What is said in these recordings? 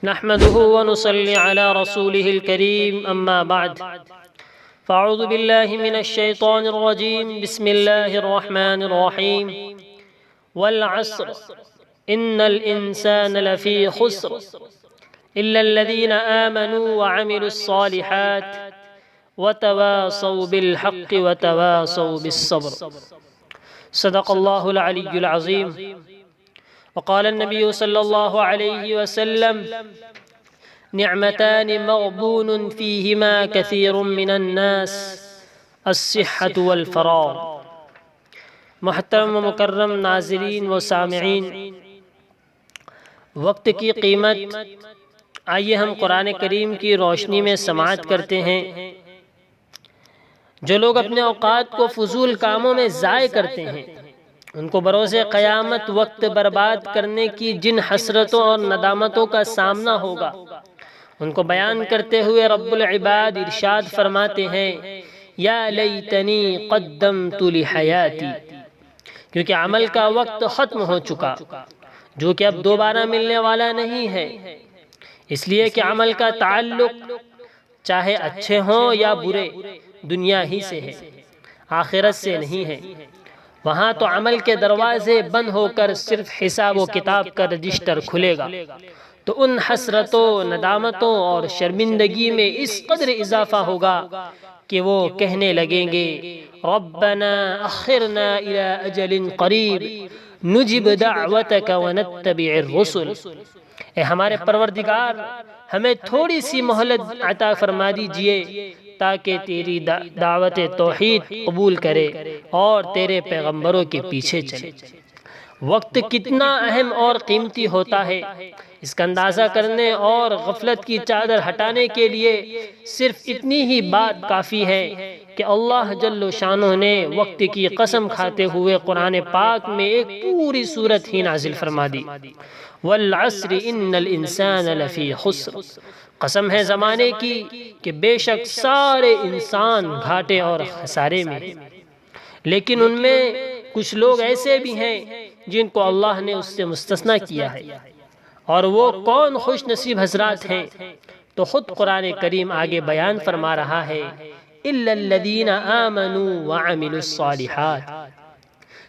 نحمده ونصلي على رسوله الكريم أما بعد فأعوذ بالله من الشيطان الرجيم بسم الله الرحمن الرحيم والعصر إن الإنسان لفي خسر إلا الذين آمنوا وعملوا الصالحات وتواصوا بالحق وتواصوا بالصبر. صدق الله العلي العظيم. وقال النبي صلى الله عليه وسلم نعمتان مغبون فيهما كثير من الناس الصحة والفراغ. محترم و مکرم ناظرین و سامعین، وقت کی قیمت، آئیے ہم قرآن کریم کی روشنی میں سماعت کرتے ہیں. جو لوگ اپنے اوقات کو فضول کاموں میں ضائع کرتے ہیں، ان کو بروز قیامت وقت برباد کرنے کی جن حسرتوں اور ندامتوں کا سامنا ہوگا، ان کو بیان کرتے ہوئے رب العباد ارشاد فرماتے ہیں یا لیتنی قدمت لحیاتی، کیونکہ عمل کا وقت ختم ہو چکا جو کہ اب دوبارہ ملنے والا نہیں ہے. اس لیے کہ عمل کا تعلق چاہے اچھے ہوں یا برے دنیا ہی سے ہے، آخرت سے نہیں ہے. وہاں تو عمل کے دروازے بند ہو کر صرف حساب و کتاب کا رجسٹر کھلے گا، تو ان حسرتوں، ندامتوں اور شرمندگی میں اس قدر اضافہ ہوگا کہ وہ کہنے لگیں گے ربنا اخرنا الى اجل قریب نجب دعوتک ونتبع الرسل. اے ہمارے پروردگار، ہمیں تھوڑی سی مہلت عطا فرما دیجئے تاکہ تیری دعوت توحید قبول کرے اور تیرے پیغمبروں کے پیچھے چلے. وقت کتنا اہم اور قیمتی ہوتا ہے، اس کا اندازہ کرنے اور غفلت کی چادر ہٹانے کے لیے صرف اتنی ہی بات کافی ہے کہ اللہ جل شانہ نے وقت کی قسم کھاتے ہوئے قرآن پاک میں ایک پوری سورت ہی نازل فرما دی. والعصر ان الانسان لفی خسر. قسم ہے زمانے کی کہ بے شک سارے انسان گھاٹے اور خسارے میں ہیں. لیکن ان میں کچھ لوگ ایسے بھی ہیں جن کو اللہ نے اس سے مستثنی کیا ہے. اور وہ کون خوش نصیب حضرات ہیں؟ تو خود قرآن کریم آگے بیان فرما رہا ہے الا الذین آمنوا وعملوا الصالحات،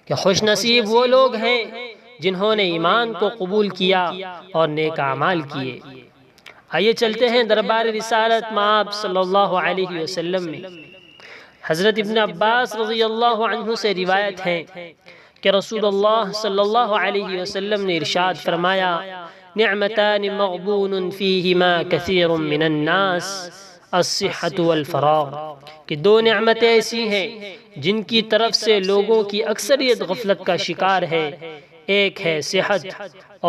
کہ خوش نصیب وہ لوگ ہیں جنہوں نے ایمان کو قبول کیا اور نیک اعمال کیے. آئیے چلتے ہیں دربار رسالت مآب صلی اللہ علیہ وسلم میں. حضرت ابن عباس رضی اللہ عنہ سے روایت ہے کہ رسول اللہ صلی اللہ علیہ وسلم نے ارشاد فرمایا نعمتان مغبون فیہما کثیر من الناس الصحة والفراغ، کہ دو نعمتیں ایسی ہیں جن کی طرف سے لوگوں کی اکثریت غفلت کا شکار ہے. ایک ہے صحت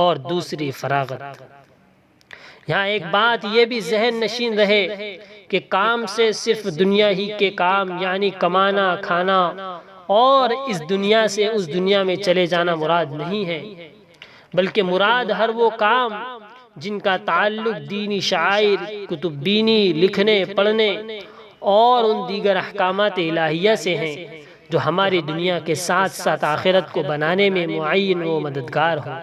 اور دوسری فراغت. یہاں ایک بات یہ بھی ذہن نشین رہے کہ کام سے صرف دنیا ہی کے کام یعنی کمانا، کھانا اور اس دنیا سے اس دنیا میں چلے جانا مراد نہیں ہے، بلکہ مراد ہر وہ کام جن کا تعلق دینی شعائر، کتب بینی، لکھنے پڑھنے اور ان دیگر احکامات الہیہ سے ہیں جو ہماری دنیا کے ساتھ ساتھ آخرت کو بنانے میں معین و مددگار ہوں.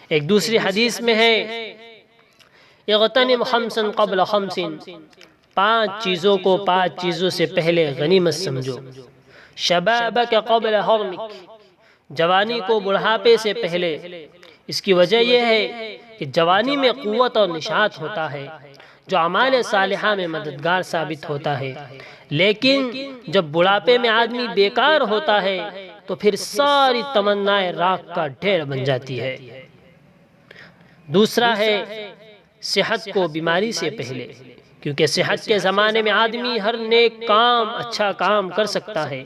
ایک دوسری حدیث میں ہے اغتنم خمسا قبل خمس، 5 چیزوں کو 5 چیزوں سے پہلے غنیمت سمجھو. شبابک قبل حرمک، جوانی کو بڑھاپے سے پہلے. اس کی وجہ یہ ہے کہ جوانی میں قوت اور نشاط ہوتا ہے جو اعمال صالحہ میں مددگار ثابت ہوتا ہے، لیکن جب بڑھاپے میں آدمی بیکار ہوتا ہے تو پھر ساری تمنائیں راکھ کا ڈھیر بن جاتی ہے. دوسرا ہے صحت کو بیماری سے پہلے، کیونکہ صحت کے زمانے میں آدمی ہر نیک کام، اچھا کام کر سکتا ہے،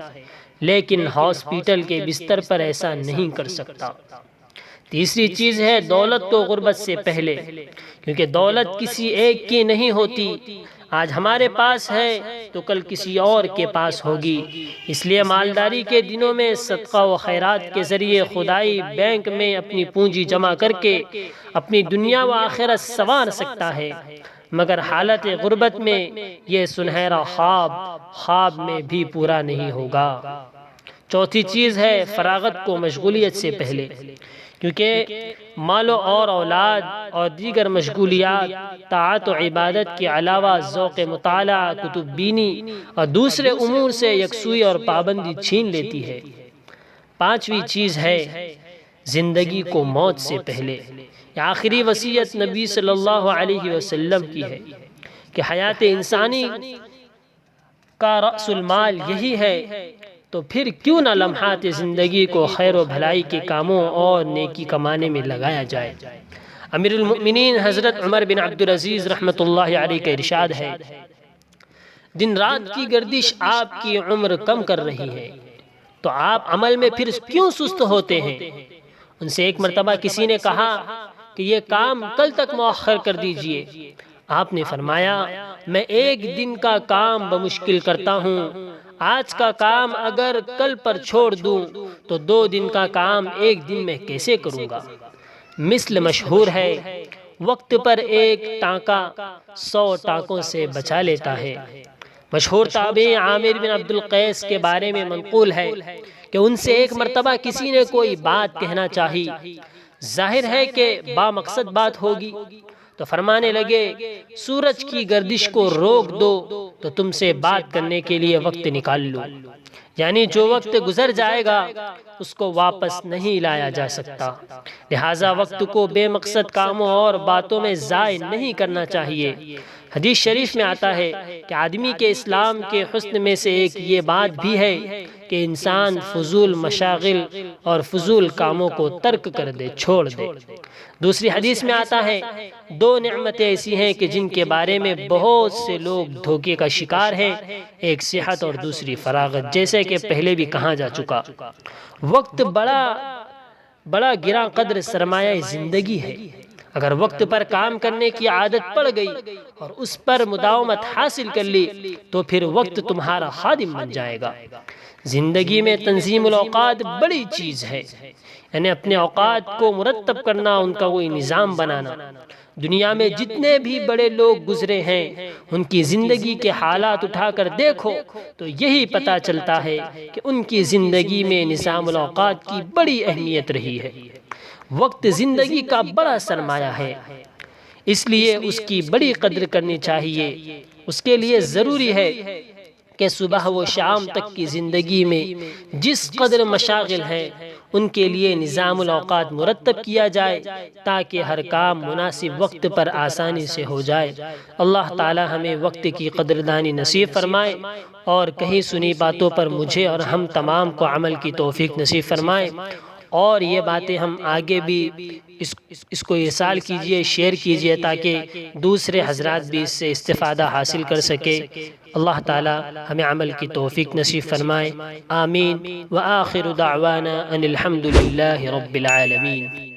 لیکن ہاسپٹل کے بستر پر ایسا نہیں کر سکتا. تیسری چیز ہے دولت کو غربت سے پہلے، کیونکہ دولت کسی ایک کی نہیں ہوتی. آج ہمارے پاس ہے تو کل کسی اور کے پاس ہوگی. اس لیے مالداری کے دنوں میں صدقہ و خیرات کے ذریعے خدائی بینک میں اپنی پونجی جمع کر کے اپنی دنیا و آخرت سنوار سکتا ہے، مگر حالت غربت میں یہ سنہرا خواب میں بھی پورا نہیں ہوگا. چوتھی چیز ہے فراغت کو مشغولیت سے پہلے، کیونکہ مال اور اولاد اور دیگر مشغولیات طاعت و عبادت کے علاوہ ذوق مطالعہ، کتب بینی اور دوسرے امور سے یکسوئی اور پابندی چھین لیتی ہے۔ پانچویں چیز ہے زندگی کو موت سے پہلے۔ یہ آخری وصیت نبی صلی اللہ علیہ وسلم کی ہے کہ حیات انسانی کا رأس المال یہی ہے، تو پھر کیوں نہ لمحات زندگی کو خیر و بھلائی کے کاموں اور نیکی کمانے میں لگایا جائے۔ امیر المؤمنین حضرت عمر بن عبدالعزیز رحمۃ اللہ علیہ کا ارشاد ہے، دن رات کی گردش آپ کی عمر کم کر رہی ہے، تو آپ عمل میں پھر کیوں سست ہوتے ہیں؟ ان سے ایک مرتبہ کسی نے کہا کہ یہ کام کل تک مؤخر کر دیجئے۔ آپ نے فرمایا، میں ایک دن کا کام بمشکل کرتا ہوں، آج کا کام اگر کل پر چھوڑ دوں تو 2 دن کا کام ایک دن میں کیسے کروں گا؟ مثل مشہور ہے، وقت پر ایک ٹانکا 100 ٹانکوں سے بچا لیتا ہے۔ مشہور تابعی عامر بن عبد القیس کے بارے میں منقول ہے کہ ان سے ایک مرتبہ کسی نے کوئی بات کہنا چاہی، ظاہر ہے کہ با مقصد بات ہوگی، تو فرمانے لگے، سورج کی گردش کو روک دو تو تم سے بات کرنے کے لیے وقت نکال لو، یعنی جو وقت گزر جائے گا اس کو واپس نہیں لایا جا سکتا، لہٰذا وقت کو بے مقصد کاموں اور باتوں میں ضائع نہیں کرنا چاہیے۔ حدیث شریف میں آتا ہے کہ آدمی کے اسلام کے حسن میں سے ایک یہ بات بھی ہے کہ انسان فضول مشاغل اور فضول کاموں کو ترک کر دے، چھوڑ دے۔ دوسری حدیث میں آتا ہے، 2 نعمتیں ایسی ہیں کہ جن کے بارے میں بہت سے لوگ دھوکے کا شکار ہیں، ایک صحت اور دوسری فراغت، جیسے کہ پہلے بھی کہا جا چکا۔ وقت بڑا گراں قدر سرمایہ زندگی ہے۔ اگر وقت پر کام کرنے کی عادت پڑ گئی اور اس پر مداومت حاصل کر لی تو پھر وقت تمہارا خادم بن جائے گا۔ زندگی میں تنظیم الاوقات بڑی چیز ہے، یعنی اپنے اوقات کو مرتب کرنا، ان کا کوئی نظام بنانا۔ دنیا میں جتنے بھی بڑے لوگ گزرے ہیں ان کی زندگی کے حالات اٹھا کر دیکھو تو یہی پتہ چلتا ہے کہ ان کی زندگی میں نظام الاوقات کی بڑی اہمیت رہی ہے۔ وقت زندگی کا بڑا سرمایہ ہے، اس لیے اس کی بڑی قدر کرنی چاہیے۔ اس کے لیے ضروری ہے کہ صبح و شام تک کی زندگی میں جس قدر مشاغل ہیں ان کے لیے نظام الاوقات مرتب کیا جائے تاکہ ہر کام مناسب وقت پر آسانی سے ہو جائے۔ اللہ تعالی ہمیں وقت کی قدردانی نصیب فرمائے اور کہیں سنی باتوں پر مجھے اور ہم تمام کو عمل کی توفیق نصیب فرمائے، اور یہ باتیں ہم آگے بھی اس کو ارسال کیجئے، شیئر کیجئے تاکہ دوسرے حضرات بھی اس سے استفادہ حاصل کر سکے۔ اللہ تعالی ہمیں عمل کی توفیق نصیب فرمائے، آمین۔ وآخر دعوانا ان الحمد للہ رب العالمین۔